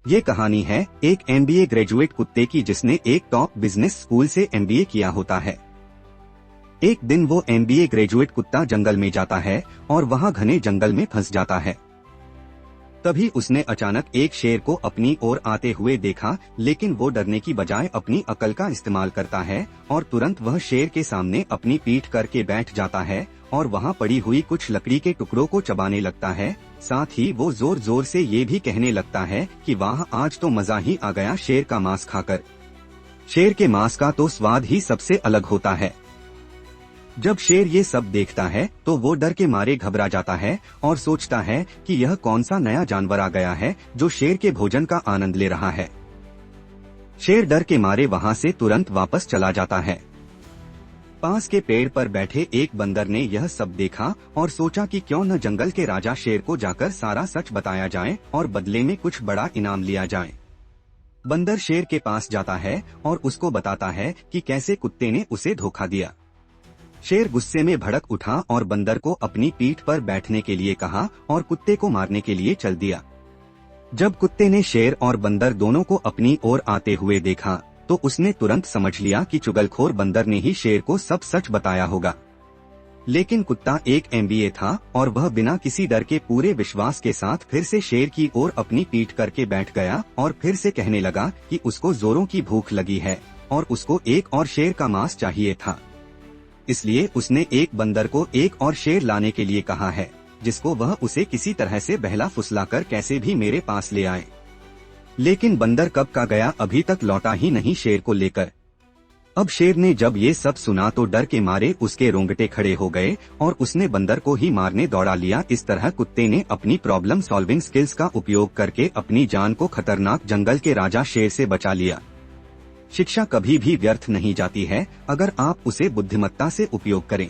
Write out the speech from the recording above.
ये कहानी है एक एमबीए ग्रेजुएट कुत्ते की जिसने एक टॉप बिजनेस स्कूल से एमबीए किया होता है। एक दिन वो एमबीए ग्रेजुएट कुत्ता जंगल में जाता है और वहाँ घने जंगल में फंस जाता है। तभी उसने अचानक एक शेर को अपनी ओर आते हुए देखा, लेकिन वो डरने की बजाय अपनी अकल का इस्तेमाल करता है और तुरंत वह शेर के सामने अपनी पीठ करके बैठ जाता है और वहाँ पड़ी हुई कुछ लकड़ी के टुकड़ों को चबाने लगता है। साथ ही वो जोर जोर से ये भी कहने लगता है कि वाह, आज तो मजा ही आ गया शेर का मांस खाकर। शेर के मांस का तो स्वाद ही सबसे अलग होता है। जब शेर ये सब देखता है तो वो डर के मारे घबरा जाता है और सोचता है कि यह कौन सा नया जानवर आ गया है जो शेर के भोजन का आनंद ले रहा है। शेर डर के मारे वहाँ से तुरंत वापस चला जाता है। पास के पेड़ पर बैठे एक बंदर ने यह सब देखा और सोचा कि क्यों न जंगल के राजा शेर को जाकर सारा सच बताया जाए और बदले में कुछ बड़ा इनाम लिया जाए। बंदर शेर के पास जाता है और उसको बताता है कि कैसे कुत्ते ने उसे धोखा दिया। शेर गुस्से में भड़क उठा और बंदर को अपनी पीठ पर बैठने के लिए कहा और कुत्ते को मारने के लिए चल दिया। जब कुत्ते ने शेर और बंदर दोनों को अपनी ओर आते हुए देखा तो उसने तुरंत समझ लिया कि चुगलखोर बंदर ने ही शेर को सब सच बताया होगा। लेकिन कुत्ता एक एमबीए था और वह बिना किसी डर के पूरे विश्वास के साथ फिर से शेर की ओर अपनी पीठ करके बैठ गया और फिर से कहने लगा कि उसको जोरों की भूख लगी है और उसको एक और शेर का मांस चाहिए था। इसलिए उसने एक बंदर को एक और शेर लाने के लिए कहा है, जिसको वह उसे किसी तरह से बहला फुसलाकर कैसे भी मेरे पास ले आए। लेकिन बंदर कब का गया, अभी तक लौटा ही नहीं शेर को लेकर। अब शेर ने जब ये सब सुना तो डर के मारे उसके रोंगटे खड़े हो गए और उसने बंदर को ही मारने दौड़ा लिया। इस तरह कुत्ते ने अपनी प्रॉब्लम सॉल्विंग स्किल्स का उपयोग करके अपनी जान को खतरनाक जंगल के राजा शेर से बचा लिया। शिक्षा कभी भी व्यर्थ नहीं जाती है अगर आप उसे बुद्धिमत्ता से उपयोग करें।